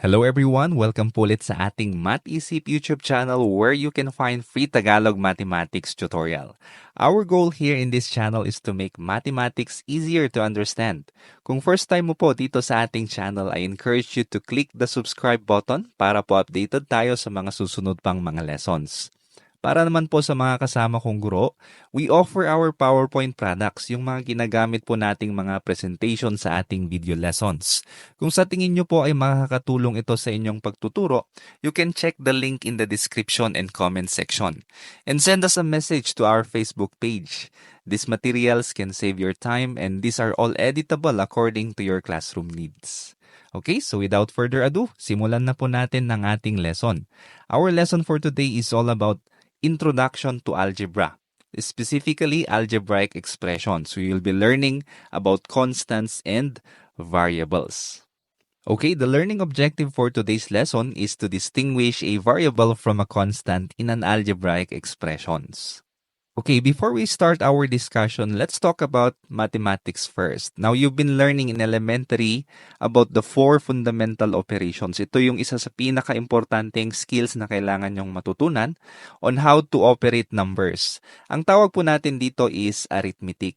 Hello everyone! Welcome po ulit sa ating Math-Isip YouTube channel where you can find free Tagalog mathematics tutorial. Our goal here in this channel is to make mathematics easier to understand. Kung first time mo po dito sa ating channel, I encourage you to click the subscribe button para po updated tayo sa mga susunod pang mga lessons. Para naman po sa mga kasama kong guro, we offer our PowerPoint products, yung mga ginagamit po nating mga presentation sa ating video lessons. Kung sa tingin nyo po ay makakatulong ito sa inyong pagtuturo, you can check the link in the description and comment section. And send us a message to our Facebook page. These materials can save your time and these are all editable according to your classroom needs. Okay, so without further ado, simulan na po natin ng ating lesson. Our lesson for today is all about Introduction to Algebra, specifically algebraic expressions. We will be learning about constants and variables. Okay, the learning objective for today's lesson is to distinguish a variable from a constant in an algebraic expressions. Okay, before we start our discussion, let's talk about mathematics first. Now, you've been learning in elementary about the 4 fundamental operations. Ito yung isa sa pinaka-importanteng skills na kailangan nyong matutunan on how to operate numbers. Ang tawag po natin dito is arithmetic.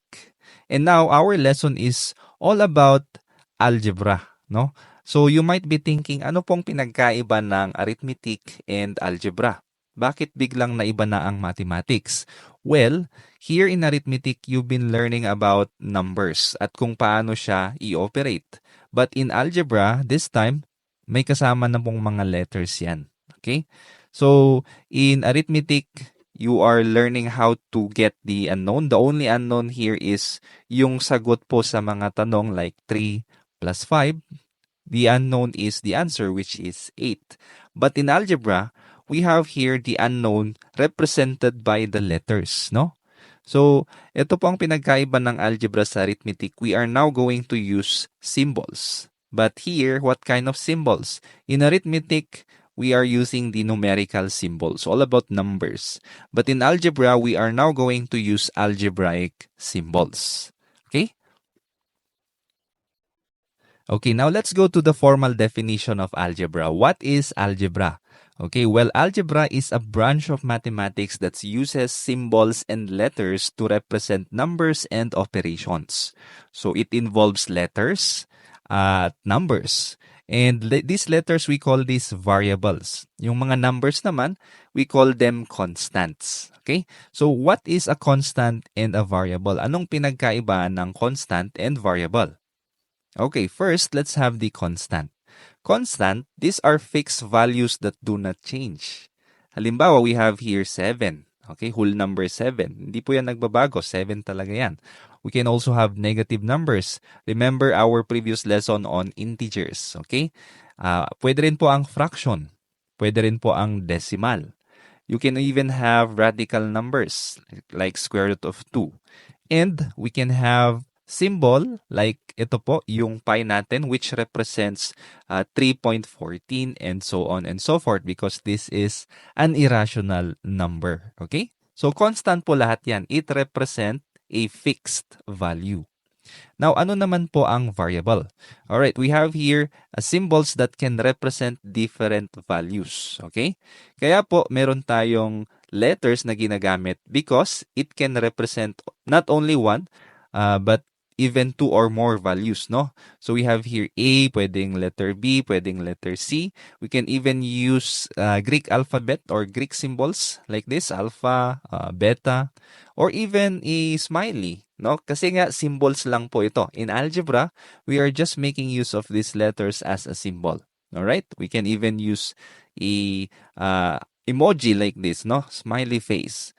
And now, our lesson is all about algebra, no? So, you might be thinking, ano pong pinagkaiba ng arithmetic and algebra? Bakit biglang naiba na ang mathematics? Well, here in arithmetic, you've been learning about numbers at kung paano siya i-operate. But in algebra, this time, may kasama na pong mga letters yan. Okay? So, in arithmetic, you are learning how to get the unknown. The only unknown here is yung sagot po sa mga tanong like 3 plus 5. The unknown is the answer, which is 8. But in algebra, we have here the unknown represented by the letters, no? So, ito po ang pinagkaiba ng algebra sa arithmetic. We are now going to use symbols. But here, what kind of symbols? In arithmetic, we are using the numerical symbols, all about numbers. But in algebra, we are now going to use algebraic symbols. Okay? Okay, now let's go to the formal definition of algebra. What is algebra? Okay, well, algebra is a branch of mathematics that uses symbols and letters to represent numbers and operations. So it involves letters, numbers. And these letters, we call these variables. Yung mga numbers naman, we call them constants. Okay? So what is a constant and a variable? Anong pinagkaiba ng constant and variable? Okay, first, let's have the constant. Constant, these are fixed values that do not change. Halimbawa, we have here 7. Okay, whole number 7. Hindi po yan nagbabago. 7 talaga yan. We can also have negative numbers. Remember our previous lesson on integers. Okay? Pwede rin po ang fraction. Pwede rin po ang decimal. You can even have radical numbers like square root of 2. And we can have symbol like ito po, yung pi natin which represents 3.14 and so on and so forth because this is an irrational number. Okay? So constant po lahat yan. It represent a fixed value. Now, ano naman po ang variable? Alright, we have here symbols that can represent different values. Okay? Kaya po, meron tayong letters na ginagamit because it can represent not only one, but even 2 or more values, no? So we have here A, pwedeng letter B, pwedeng letter C. We can even use Greek alphabet or Greek symbols like this, alpha, beta, or even a smiley, no? Kasi nga symbols lang po ito. In algebra, we are just making use of these letters as a symbol. All right? We can even use a emoji like this, no? Smiley face.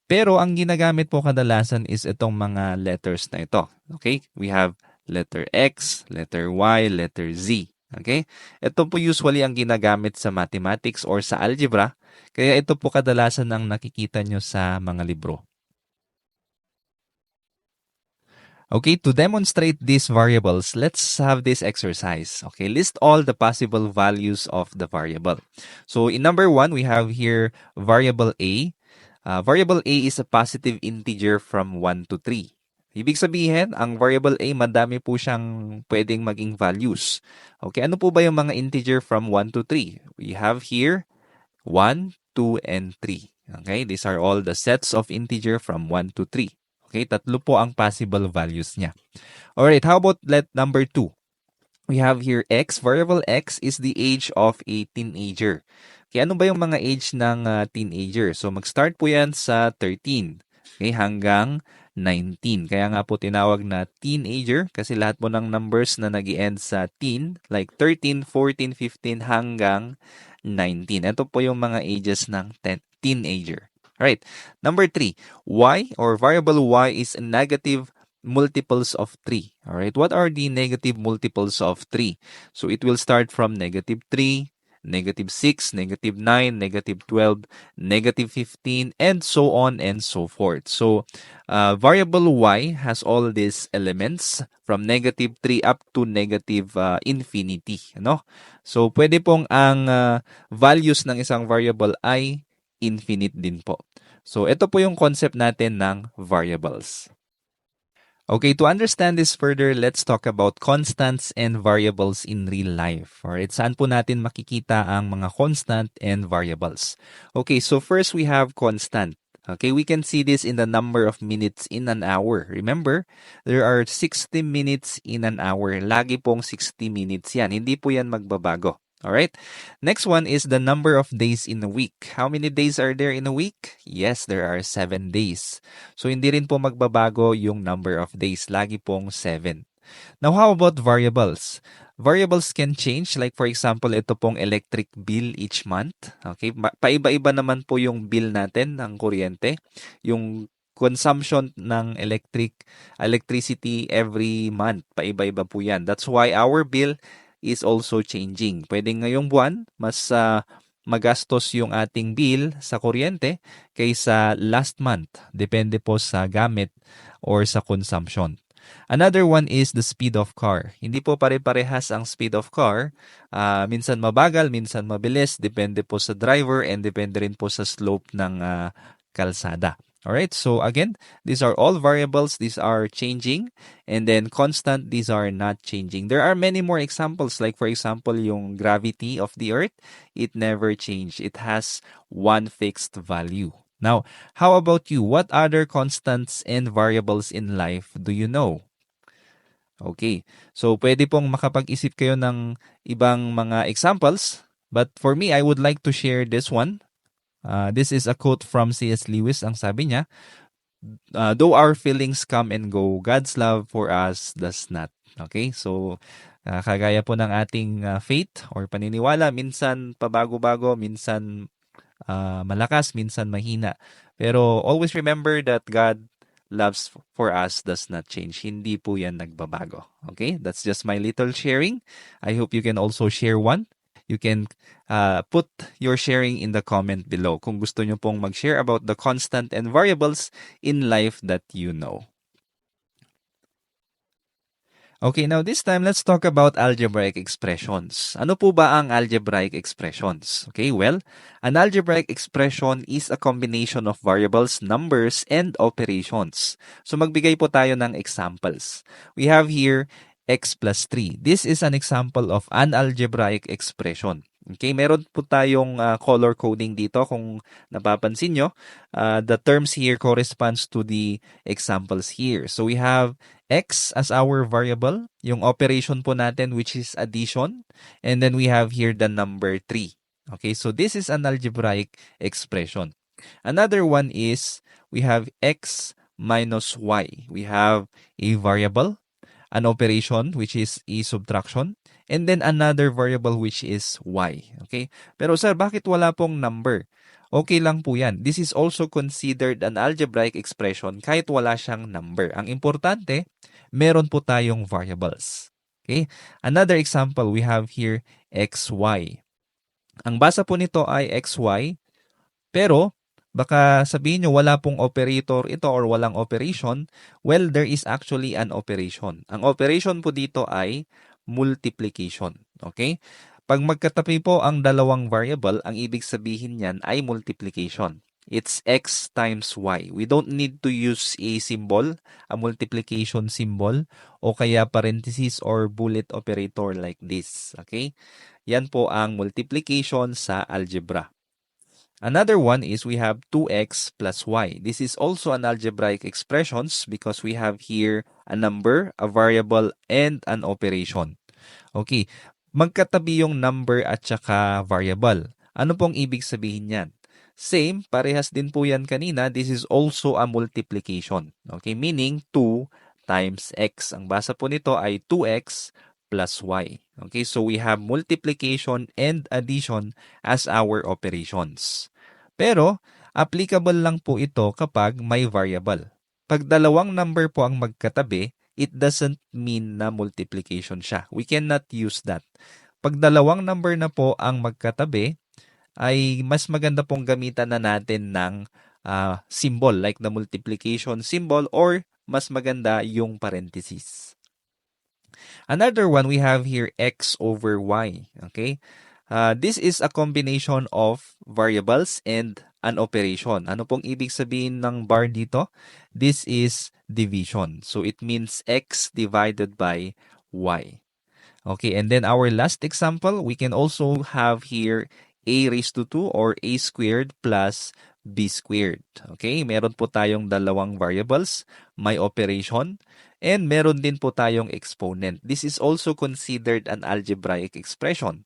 Pero ang ginagamit po kadalasan is itong mga letters na ito. Okay? We have letter X, letter Y, letter Z. Okay? Ito po usually ang ginagamit sa mathematics or sa algebra. Kaya ito po kadalasan ang nakikita nyo sa mga libro. Okay, to demonstrate these variables, let's have this exercise. Okay, list all the possible values of the variable. So in number 1, we have here variable A. Variable A is a positive integer from 1 to 3. Ibig sabihin, ang variable a, madami po siyang pwedeng maging values. Okay, ano po ba yung mga integer from 1 to 3? We have here 1, 2, and 3. Okay, these are all the sets of integer from 1 to 3. Okay, tatlo po ang possible values niya. Alright, how about let number 2? We have here x. Variable x is the age of a teenager. Okay, ano ba yung mga age ng teenager? So, mag-start po yan sa 13. Okay, hanggang 19. Kaya nga po tinawag na teenager kasi lahat po ng numbers na nag-end sa teen, like 13, 14, 15 hanggang 19. Ito po yung mga ages ng teenager. Alright, number 3, y or variable y is a negative multiples of 3. Alright, what are the negative multiples of 3? So it will start from negative 3, negative 6, negative 9, negative 12, negative 15, and so on and so forth. So variable y has all these elements from negative 3 up to negative infinity. No? So pwede pong ang values ng isang variable ay infinite din po. So ito po yung concept natin ng variables. Okay, to understand this further, let's talk about constants and variables in real life. Alright, saan po natin makikita ang mga constant and variables? Okay, so first we have constant. Okay, we can see this in the number of minutes in an hour. Remember, there are 60 minutes in an hour. Lagi pong 60 minutes yan. Hindi po yan magbabago. Alright, next one is the number of days in a week. How many days are there in a week? Yes, there are 7 days. So, hindi rin po magbabago yung number of days. Lagi pong 7. Now, how about variables? Variables can change. Like for example, ito pong electric bill each month. Okay, paiba-iba naman po yung bill natin ng kuryente. Yung consumption ng electricity every month. Paiba-iba po yan. That's why our bill is also changing. Pwede ngayong buwan, mas magastos yung ating bill sa kuryente kaysa last month. Depende po sa gamit or sa consumption. Another one is the speed of car. Hindi po pare-parehas ang speed of car. Minsan mabagal, minsan mabilis. Depende po sa driver and depende rin po sa slope ng kalsada. Alright, so again, these are all variables. These are changing. And then constant, these are not changing. There are many more examples. Like for example, yung gravity of the earth, it never changed. It has one fixed value. Now, how about you? What other constants and variables in life do you know? Okay, so pwede pong makapag-isip kayo ng ibang mga examples. But for me, I would like to share this one. This is a quote from C.S. Lewis. Ang sabi niya, though our feelings come and go, God's love for us does not. Okay, so kagaya po ng ating faith or paniniwala, minsan pabago-bago, minsan malakas, minsan mahina. Pero always remember that God loves for us does not change. Hindi po yan nagbabago. Okay, that's just my little sharing. I hope you can also share one. You can put your sharing in the comment below kung gusto nyo pong mag-share about the constant and variables in life that you know. Okay, now this time, let's talk about algebraic expressions. Ano po ba ang algebraic expressions? Okay, well, an algebraic expression is a combination of variables, numbers, and operations. So magbigay po tayo ng examples. We have here x plus 3. This is an example of an algebraic expression. Okay, meron po tayong color coding dito kung napapansin nyo. The terms here corresponds to the examples here. So we have x as our variable, yung operation po natin which is addition, and then we have here the number 3. Okay, so this is an algebraic expression. Another one is we have x minus y. We have a variable, an operation which is a subtraction, and then another variable which is y. Okay? Pero sir, bakit wala pong number? Okay lang po yan. This is also considered an algebraic expression kahit wala siyang number. Ang importante, meron po tayong variables. Okay? Another example, we have here xy. Ang basa po nito ay xy, pero baka sabihin nyo wala pong operator ito or walang operation. Well, there is actually an operation. Ang operation po dito ay multiplication. Okay? Pag magkatabi po ang dalawang variable, ang ibig sabihin niyan ay multiplication. It's x times y. We don't need to use a symbol, a multiplication symbol, o kaya parenthesis or bullet operator like this. Okay? Yan po ang multiplication sa algebra. Another one is we have 2x plus y. This is also an algebraic expressions because we have here a number, a variable, and an operation. Okay, magkatabi yung number at saka variable. Ano pong ibig sabihin yan? Same, parehas din po yan kanina. This is also a multiplication. Okay, meaning 2 times x. Ang basa po nito ay 2x plus y. Okay, so we have multiplication and addition as our operations. Pero, applicable lang po ito kapag may variable. Pag dalawang number po ang magkatabi, it doesn't mean na multiplication siya. We cannot use that. Pag dalawang number na po ang magkatabi, ay mas maganda pong gamitan na natin ng symbol like the multiplication symbol or mas maganda yung parenthesis. Another one we have here x over y. Okay? This is a combination of variables and an operation. Ano pong ibig sabihin ng bar dito? This is division. So it means x divided by y. Okay, and then our last example, we can also have here a raised to 2 or a squared plus b squared. Okay, meron po tayong dalawang variables, may operation, and meron din po tayong exponent. This is also considered an algebraic expression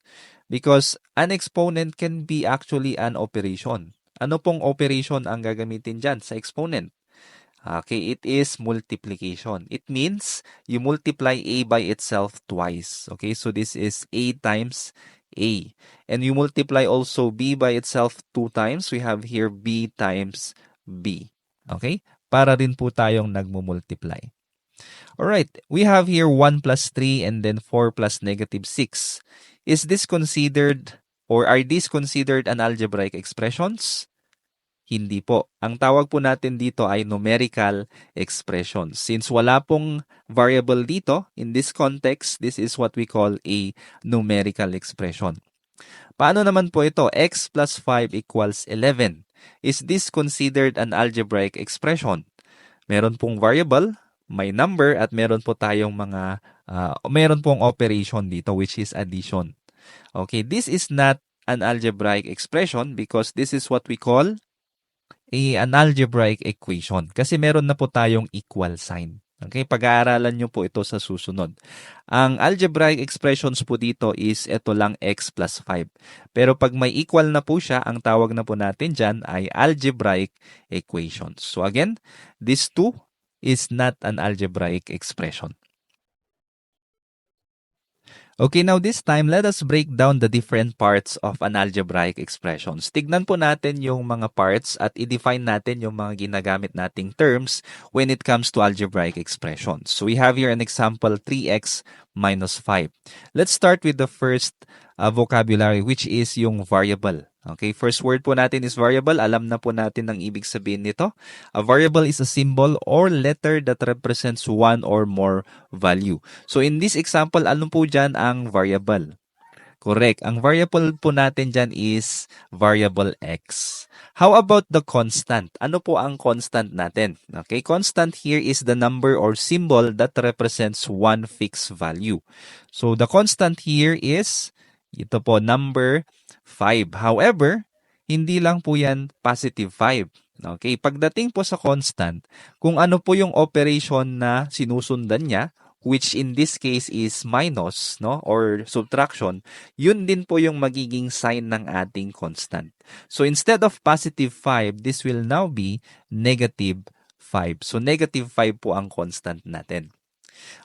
because an exponent can be actually an operation. Ano pong operation ang gagamitin dyan sa exponent? Okay, it is multiplication. It means you multiply a by itself twice. Okay, so this is a times a. And you multiply also b by itself 2 times. We have here b times b. Okay, para rin po tayong nagmumultiply. Alright, we have here 1 plus 3 and then 4 plus negative 6. Is this considered or are these considered an algebraic expressions? Hindi po. Ang tawag po natin dito ay numerical expressions. Since wala pong variable dito, in this context, this is what we call a numerical expression. Paano naman po ito? X plus 5 equals 11. Is this considered an algebraic expression? Meron pong variable, may number, at meron po tayong meron pong operation dito which is addition. Okay, this is not an algebraic expression because this is what we call an algebraic equation kasi meron na po tayong equal sign. Okay, pag-aaralan nyo po ito sa susunod. Ang algebraic expressions po dito is ito lang x plus 5. Pero pag may equal na po siya, ang tawag na po natin dyan ay algebraic equations. So again, this 2 is not an algebraic expression. Okay, now this time, let us break down the different parts of an algebraic expressions. Tignan po natin yung mga parts at i-define natin yung mga ginagamit nating terms when it comes to algebraic expressions. So we have here an example, 3x minus 5. Let's start with the first vocabulary, which is yung variable. Okay, first word po natin is variable. Alam na po natin ang ibig sabihin nito. A variable is a symbol or letter that represents one or more value. So in this example, ano po dyan ang variable? Correct. Ang variable po natin dyan is variable x. How about the constant? Ano po ang constant natin? Okay, constant here is the number or symbol that represents one fixed value. So the constant here is ito po, number 5. However, hindi lang po yan positive 5. Okay, pagdating po sa constant, kung ano po yung operation na sinusundan niya, which in this case is minus, no, or subtraction, yun din po yung magiging sign ng ating constant. So instead of positive 5, this will now be negative 5. So negative 5 po ang constant natin.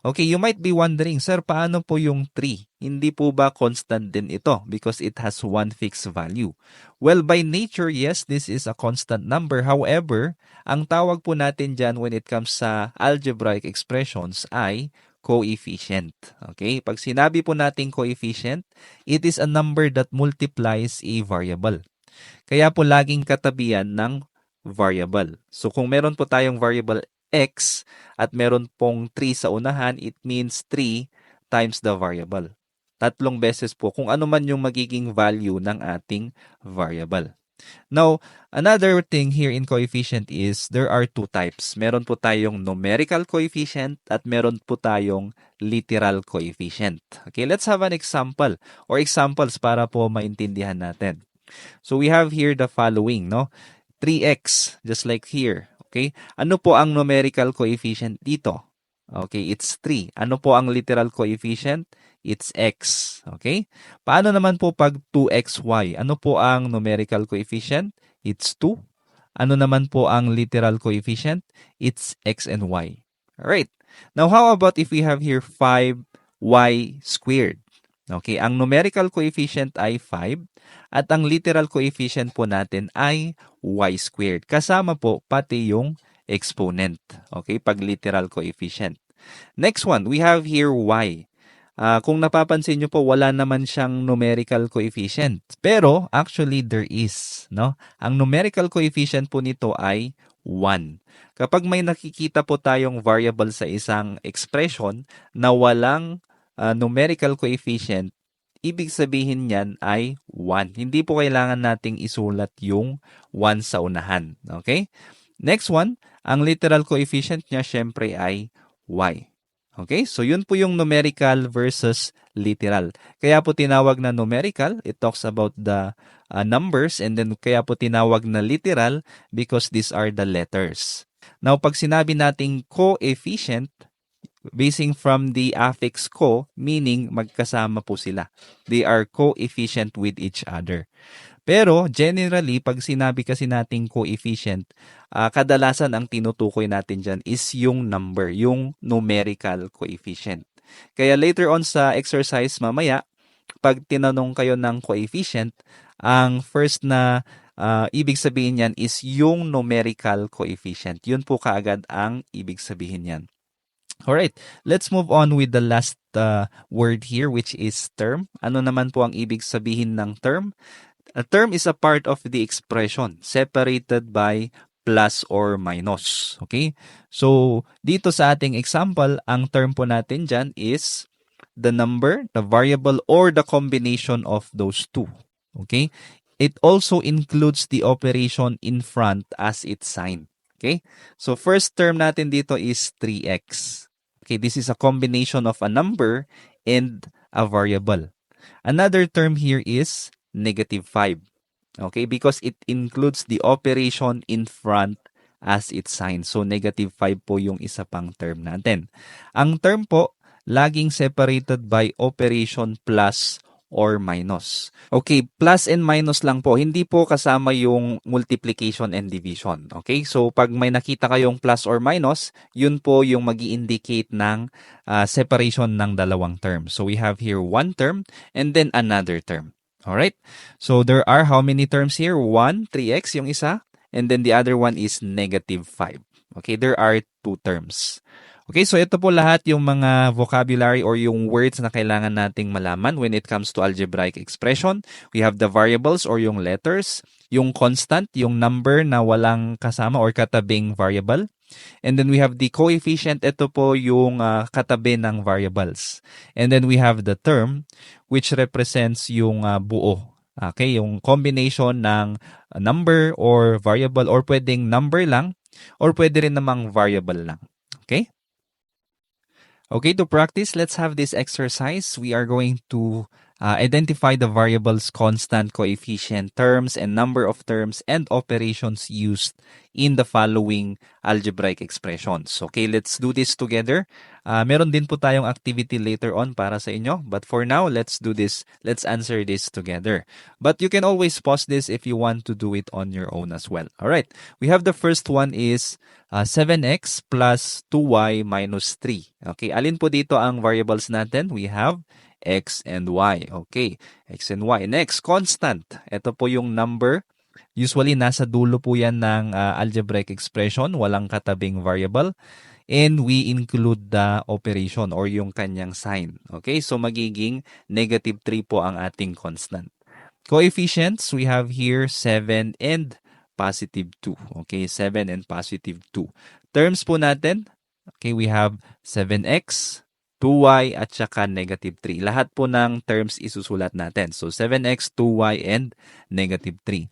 Okay, you might be wondering, sir, paano po yung 3? Hindi po ba constant din ito because it has one fixed value? Well, by nature, yes, this is a constant number. However, ang tawag po natin dyan when it comes sa algebraic expressions ay coefficient. Okay, pag sinabi po natin coefficient, it is a number that multiplies a variable. Kaya po laging katabihan ng variable. So kung meron po tayong variable x at meron pong 3 sa unahan, it means 3 times the variable. 3 beses po kung ano man yung magiging value ng ating variable. Now, another thing here in coefficient is there are two types. Meron po tayong numerical coefficient at meron po tayong literal coefficient. Okay, let's have an example or examples para po maintindihan natin. So we have here the following, no? 3x, just like here. Okay? Ano po ang numerical coefficient dito? Okay, it's 3. Ano po ang literal coefficient? It's x. Okay? Paano naman po pag 2xy? Ano po ang numerical coefficient? It's 2. Ano naman po ang literal coefficient? It's x and y. Alright. Now, how about if we have here 5y squared? Okay, ang numerical coefficient ay 5 at ang literal coefficient po natin ay y squared. Kasama po pati yung exponent. Okay, pag literal coefficient. Next one, we have here y. Kung napapansin nyo po, wala naman siyang numerical coefficient. Pero actually there is, no? Ang numerical coefficient po nito ay 1. Kapag may nakikita po tayong variable sa isang expression na walang numerical coefficient, ibig sabihin niyan ay 1. Hindi po kailangan nating isulat yung 1 sa unahan. Okay? Next one, ang literal coefficient niya syempre ay y. Okay? So yun po yung numerical versus literal. Kaya po tinawag na numerical, it talks about the numbers, and then kaya po tinawag na literal because these are the letters. Now, pag sinabi nating coefficient, basing from the affix co, meaning magkasama po sila. They are coefficient with each other. Pero generally, pag sinabi kasi nating coefficient, kadalasan ang tinutukoy natin dyan is yung number, yung numerical coefficient. Kaya later on sa exercise mamaya, pag tinanong kayo ng coefficient, ang first na ibig sabihin yan is yung numerical coefficient. Yun po kaagad ang ibig sabihin yan. Alright, let's move on with the last word here, which is term. Ano naman po ang ibig sabihin ng term? A term is a part of the expression separated by plus or minus. Okay? So, dito sa ating example, ang term po natin dyan is the number, the variable, or the combination of those two. Okay? It also includes the operation in front as its sign. Okay? So, first term natin dito is 3x. Okay, this is a combination of a number and a variable. Another term here is negative 5. Okay, because it includes the operation in front as its sign. So, negative 5 po yung isa pang term natin. Ang term po, laging separated by operation plus or minus. Okay, plus and minus lang po. Hindi po kasama yung multiplication and division. Okay, so pag may nakita kayong plus or minus, yun po yung magi-indicate ng separation ng dalawang term. So we have here one term and then another term. Alright, so there are how many terms here? 1, 3x yung isa, and then the other one is negative 5. Okay, there are two terms. Okay, so ito po lahat yung mga vocabulary or yung words na kailangan nating malaman when it comes to algebraic expression. We have the variables or yung letters, yung constant, yung number na walang kasama or katabing variable. And then we have the coefficient, ito po yung katabi ng variables. And then we have the term which represents yung buo. Okay, yung combination ng number or variable or pwedeng number lang or pwede rin namang variable lang. Okay? Okay, to practice, let's have this exercise. We are going to identify the variables, constant, coefficient, terms, and number of terms and operations used in the following algebraic expressions. Okay, let's do this together. Meron din po tayong activity later on para sa inyo. But for now, let's do this. Let's answer this together. But you can always pause this if you want to do it on your own as well. All right, we have the first one is 7x plus 2y minus 3. Okay, alin po dito ang variables natin? We have x and y. Okay, x and y. Next, constant. Ito po yung number. Usually, nasa dulo po yan ng algebraic expression. Walang katabing variable. And we include the operation or yung kanyang sign. Okay, so magiging negative 3 po ang ating constant. Coefficients, we have here 7 and positive 2. Okay, 7 and positive 2. Terms po natin, okay, we have 7x, 2y, at saka negative 3. Lahat po ng terms isusulat natin. So, 7x, 2y, and negative 3.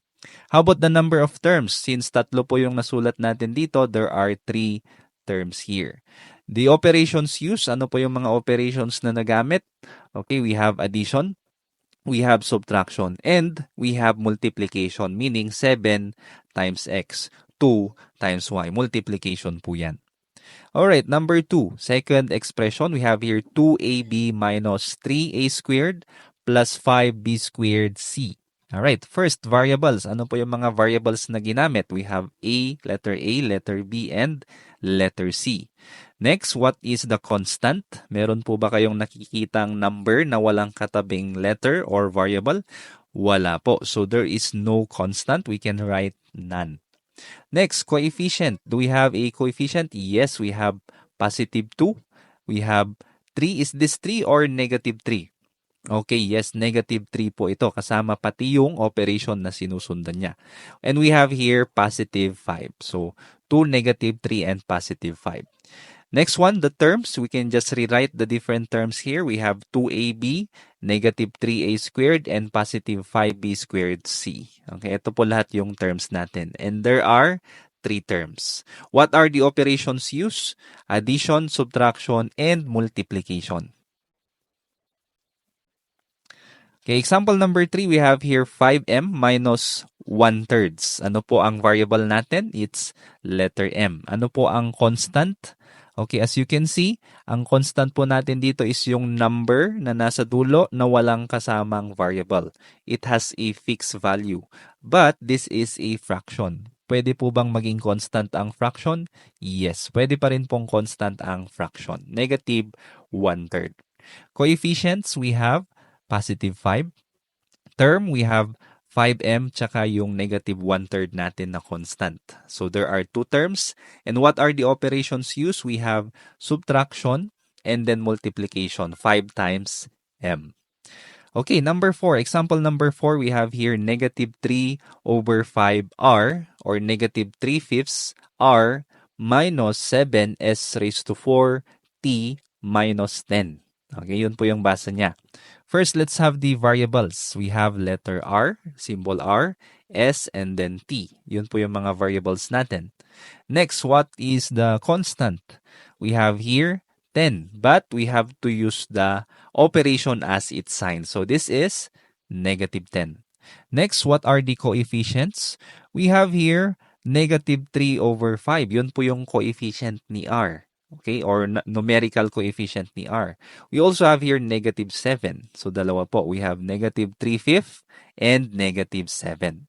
How about the number of terms? Since tatlo po yung nasulat natin dito, there are 3 terms here. The operations used, ano po yung mga operations na nagamit? Okay, we have addition, we have subtraction, and we have multiplication, meaning 7 times x, 2 times y. Multiplication po yan. Alright, number 2, second expression, we have here 2ab minus 3a squared plus 5b squared c. Alright, first, variables. Ano po yung mga variables na ginamit? We have A, letter B, and letter C. Next, what is the constant? Meron po ba kayong nakikitang number na walang katabing letter or variable? Wala po. So, there is no constant. We can write none. Next, coefficient. Do we have a coefficient? Yes, we have positive 2. We have 3. Is this 3 or negative 3? Okay, yes, negative 3 po ito. Kasama pati yung operation na sinusundan niya. And we have here positive 5. So, 2, negative 3, and positive 5. Next one, the terms. We can just rewrite the different terms here. We have 2ab, negative 3a squared, and positive 5b squared c. Okay, ito po lahat yung terms natin. And there are 3 terms. What are the operations used? Addition, subtraction, and multiplication. Okay, example number 3, we have here 5m minus 1/3. Ano po ang variable natin? It's letter m. Ano po ang constant? Okay, as you can see, ang constant po natin dito is yung number na nasa dulo na walang kasamang variable. It has a fixed value. But this is a fraction. Pwede po bang maging constant ang fraction? Yes, pwede pa rin pong constant ang fraction. Negative 1/3. Coefficients, we have positive 5. Term, we have 5m tsaka yung negative 1/3 natin na constant. So there are 2 terms. And what are the operations used? We have subtraction and then multiplication, 5 times m. Okay, number 4. Example number 4, we have here negative 3 over 5r or negative 3/5 r minus 7s raised to 4 t minus 10. Okay, yun po yung basa niya. First, let's have the variables. We have letter R, symbol R, S, and then T. Yun po yung mga variables natin. Next, what is the constant? We have here 10, but we have to use the operation as its sign. So this is negative 10. Next, what are the coefficients? We have here negative 3 over 5. Yun po yung coefficient ni R. Okay, or numerical coefficient ni R. We also have here negative 7. So dalawa po. We have negative 3/5 and negative 7.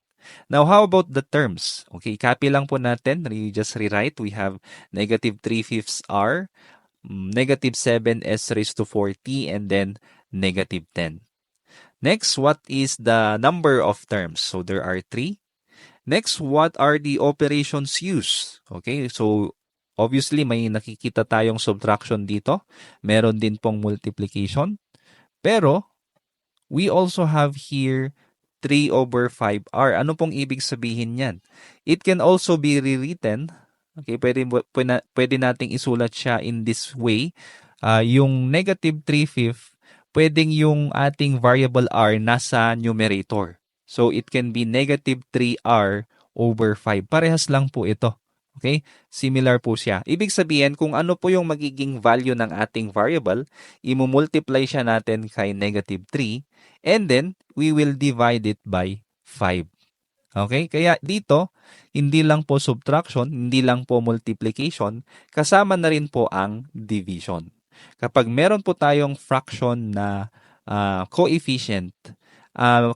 Now, how about the terms? Okay, copy lang po natin. You just rewrite. We have negative 3/5 R, negative 7 S raised to 4T, and then negative 10. Next, what is the number of terms? So there are 3. Next, what are the operations used? Okay, so obviously may nakikita tayong subtraction dito. Meron din pong multiplication. Pero we also have here 3 over 5r. Ano pong ibig sabihin yan? It can also be rewritten. Okay, pwede nating isulat siya in this way. Yung negative 3/5, pwedeng yung ating variable r nasa numerator. So it can be negative 3r over 5. Parehas lang po ito. Okay? Similar po siya. Ibig sabihin, kung ano po yung magiging value ng ating variable, imumultiply siya natin kay negative 3, and then we will divide it by 5. Okay? Kaya dito, hindi lang po subtraction, hindi lang po multiplication, kasama na rin po ang division. Kapag meron po tayong fraction na coefficient,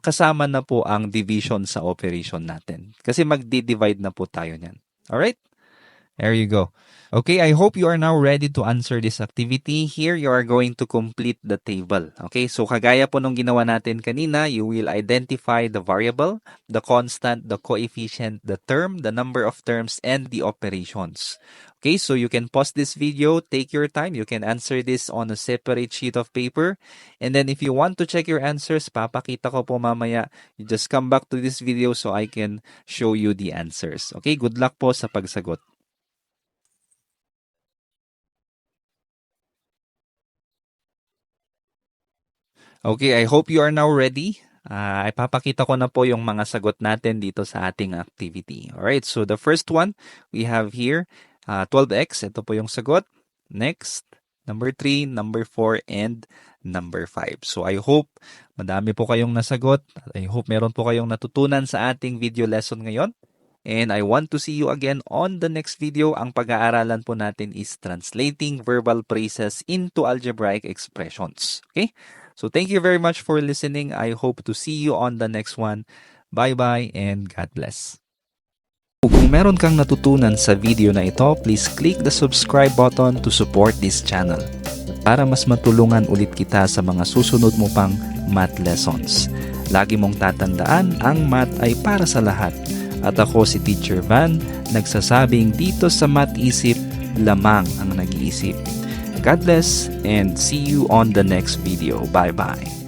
kasama na po ang division sa operation natin. Kasi magdi-divide na po tayo niyan. Alright? There you go. Okay, I hope you are now ready to answer this activity. Here, you are going to complete the table. Okay, so kagaya po nung ginawa natin kanina, you will identify the variable, the constant, the coefficient, the term, the number of terms, and the operations. Okay, so you can pause this video, take your time. You can answer this on a separate sheet of paper. And then if you want to check your answers, papakita ko po mamaya. You just come back to this video so I can show you the answers. Okay, good luck po sa pagsagot. Okay, I hope you are now ready. Ipapakita ko na po yung mga sagot natin dito sa ating activity. Alright, so the first one we have here, 12x. Ito po yung sagot. Next, number 3, number 4, and number 5. So I hope madami po kayong nasagot. I hope meron po kayong natutunan sa ating video lesson ngayon. And I want to see you again on the next video. Ang pag-aaralan po natin is translating verbal phrases into algebraic expressions. Okay? So thank you very much for listening. I hope to see you on the next one. Bye-bye and God bless. Kung meron kang natutunan sa video na ito, please click the subscribe button to support this channel para mas matulungan ulit kita sa mga susunod mo pang math lessons. Lagi mong tatandaan, ang math ay para sa lahat. At ako si Teacher Van, nagsasabing dito sa Math Isip, lamang ang nag-iisip. God bless and see you on the next video. Bye-bye.